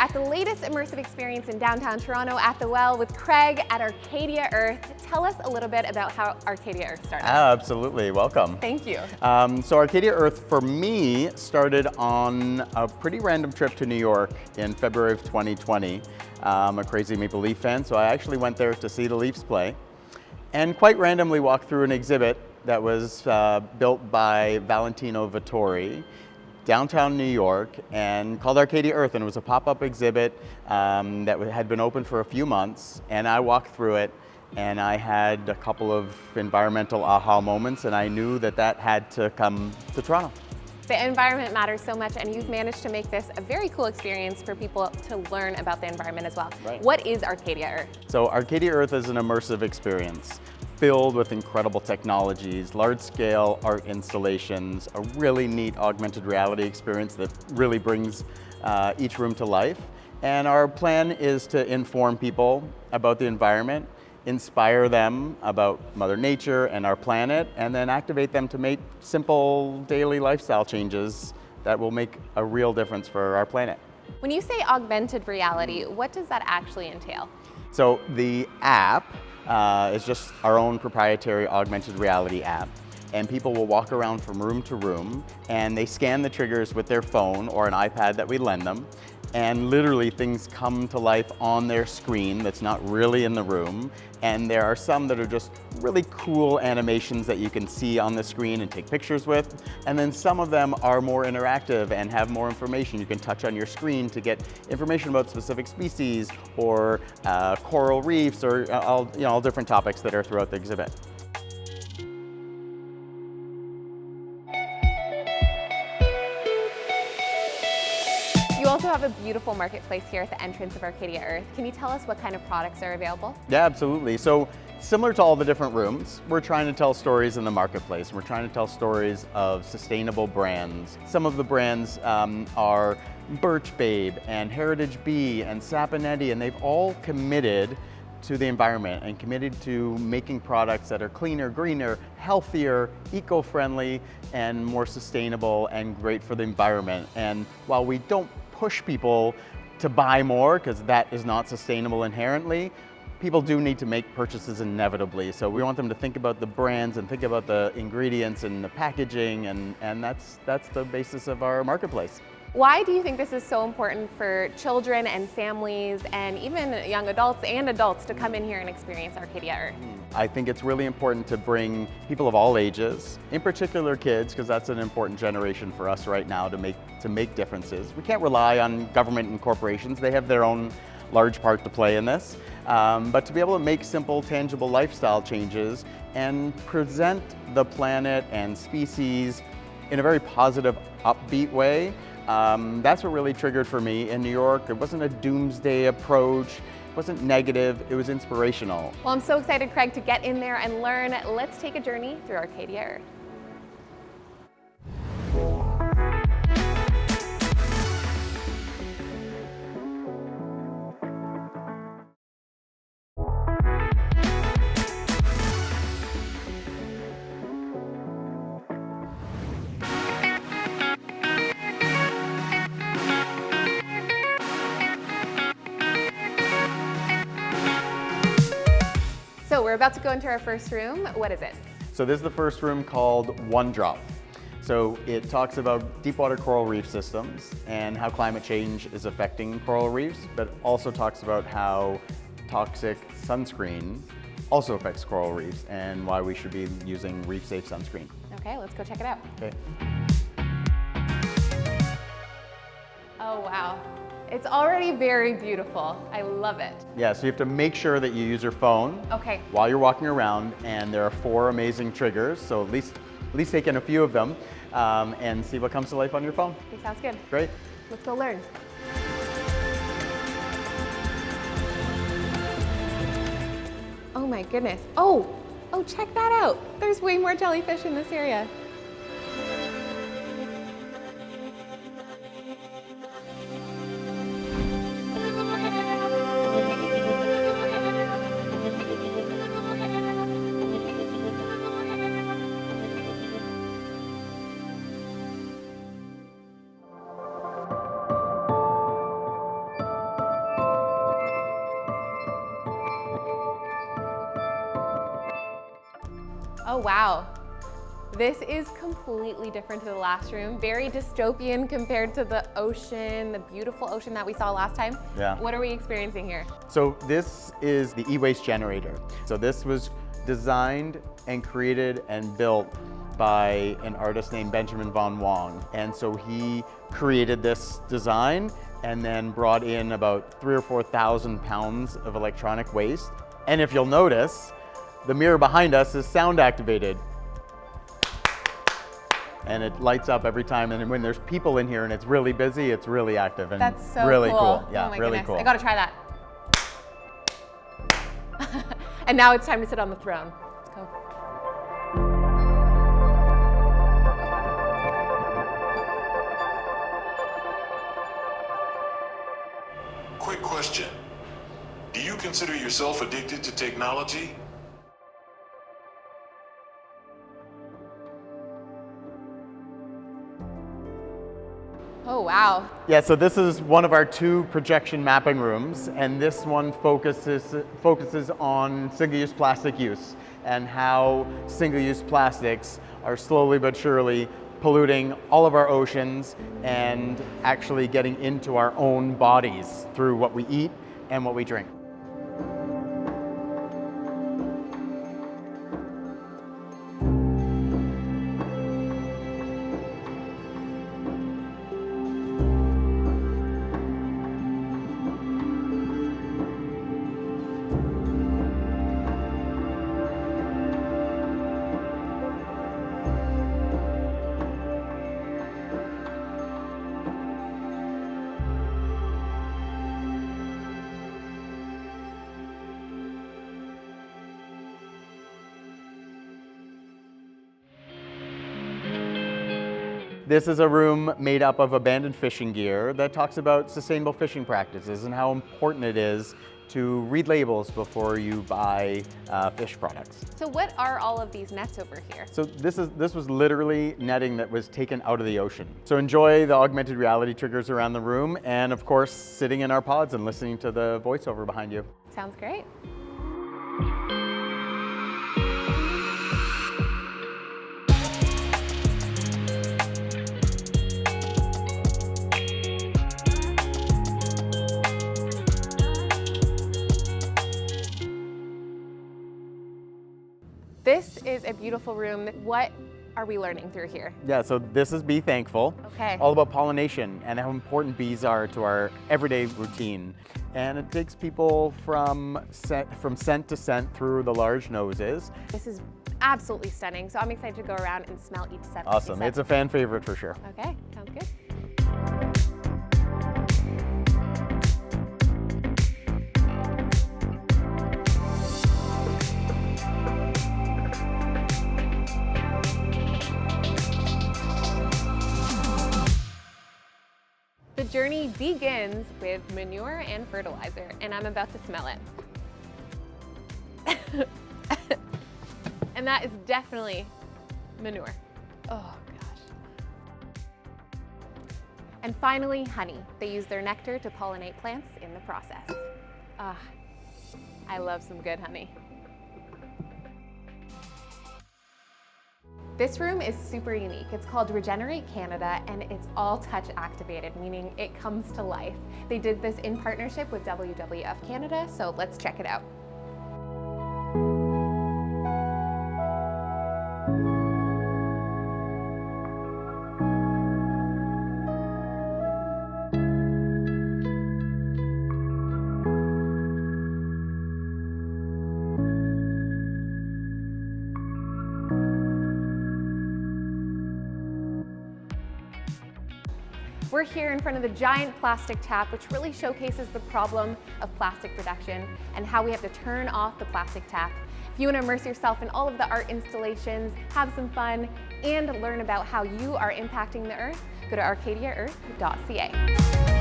at the latest immersive experience in downtown Toronto at the Well with Craig at Arcadia Earth. Tell us a little bit about how Arcadia Earth started. Absolutely, welcome. Thank you. So Arcadia Earth for me started on a pretty random trip to New York in February of 2020. I'm a crazy Maple Leaf fan, so I actually went there to see the Leafs play and quite randomly walked through an exhibit that was built by Valentino Vittori, downtown New York, and called Arcadia Earth, and it was a pop-up exhibit that had been open for a few months, and I walked through it and I had a couple of environmental aha moments, and I knew that that had to come to Toronto. The environment matters so much, and you've managed to make this a very cool experience for people to learn about the environment as well. Right. What is Arcadia Earth? So Arcadia Earth is an immersive experience filled with incredible technologies, large-scale art installations, a really neat augmented reality experience that really brings each room to life. And our plan is to inform people about the environment, inspire them about Mother Nature and our planet, and then activate them to make simple daily lifestyle changes that will make a real difference for our planet. When you say augmented reality, what does that actually entail? So the app is just our own proprietary augmented reality app, and people will walk around from room to room and they scan the triggers with their phone or an iPad that we lend them, and literally things come to life on their screen that's not really in the room. And there are some that are just really cool animations that you can see on the screen and take pictures with. And then some of them are more interactive and have more information. You can touch on your screen to get information about specific species or coral reefs or all different topics that are throughout the exhibit. You also have a beautiful marketplace here at the entrance of Arcadia Earth. Can you tell us what kind of products are available? Yeah, absolutely. So similar to all the different rooms, we're trying to tell stories in the marketplace. We're trying to tell stories of sustainable brands. Some of the brands are Birch Babe and Heritage Bee and Saponetti, and they've all committed to the environment and committed to making products that are cleaner, greener, healthier, eco-friendly, and more sustainable and great for the environment. And while we don't push people to buy more, because that is not sustainable inherently, people do need to make purchases inevitably. So we want them to think about the brands and think about the ingredients and the packaging, and that's the basis of our marketplace. Why do you think this is so important for children and families and even young adults and adults to come in here and experience Arcadia Earth? I think it's really important to bring people of all ages, in particular kids, because that's an important generation for us right now to make differences. We can't rely on government and corporations. They have their own large part to play in this. But to be able to make simple, tangible lifestyle changes and present the planet and species in a very positive, upbeat way, that's what really triggered for me in New York. It wasn't a doomsday approach, it wasn't negative, it was inspirational. Well, I'm so excited, Craig, to get in there and learn. Let's take a journey through Arcadia Earth. So we're about to go into our first room. What is it? So this is the first room called One Drop. So it talks about deep water coral reef systems and how climate change is affecting coral reefs, but also talks about how toxic sunscreen also affects coral reefs and why we should be using reef-safe sunscreen. Okay, let's go check it out. Okay. Oh, wow. It's already very beautiful. I love it. Yeah, so you have to make sure that you use your phone Okay. while you're walking around, and there are 4 amazing triggers, so at least take in a few of them and see what comes to life on your phone. Okay, sounds good. Great. Let's go learn. Oh my goodness. Oh, check that out. There's way more jellyfish in this area. Oh, wow. This is completely different to the last room. Very dystopian compared to the ocean, the beautiful ocean that we saw last time. Yeah. What are we experiencing here? So this is the e-waste generator. So this was designed and created and built by an artist named Benjamin von Wong. And so he created this design and then brought in about 3,000 or 4,000 pounds of electronic waste. And if you'll notice, the mirror behind us is sound activated. And it lights up every time, and when there's people in here and it's really busy, it's really active and That's so really cool. Yeah, oh my really goodness. cool. I gotta try that. And now it's time to sit on the throne. Let's go. Quick question. Do you consider yourself addicted to technology? Oh, wow. Yeah, so this is one of our 2 projection mapping rooms, and this one focuses on single-use plastic use and how single-use plastics are slowly but surely polluting all of our oceans and actually getting into our own bodies through what we eat and what we drink. This is a room made up of abandoned fishing gear that talks about sustainable fishing practices and how important it is to read labels before you buy fish products. So what are all of these nets over here? So this was literally netting that was taken out of the ocean. So enjoy the augmented reality triggers around the room, and of course sitting in our pods and listening to the voiceover behind you. Sounds great. This is a beautiful room. What are we learning through here? Yeah, so this is Be Thankful. Okay. All about pollination and how important bees are to our everyday routine. And it takes people from scent to scent through the large noses. This is absolutely stunning. So I'm excited to go around and smell each scent. Awesome, it's a fan favorite for sure. Okay, sounds good. The journey begins with manure and fertilizer, and I'm about to smell it. And that is definitely manure. Oh gosh. And finally, honey. They use their nectar to pollinate plants in the process. Ah, I love some good honey. This room is super unique. It's called Regenerate Canada, and it's all touch activated, meaning it comes to life. They did this in partnership with WWF Canada, so let's check it out. We're here in front of the giant plastic tap, which really showcases the problem of plastic production and how we have to turn off the plastic tap. If you want to immerse yourself in all of the art installations, have some fun, and learn about how you are impacting the earth, go to arcadiaearth.ca.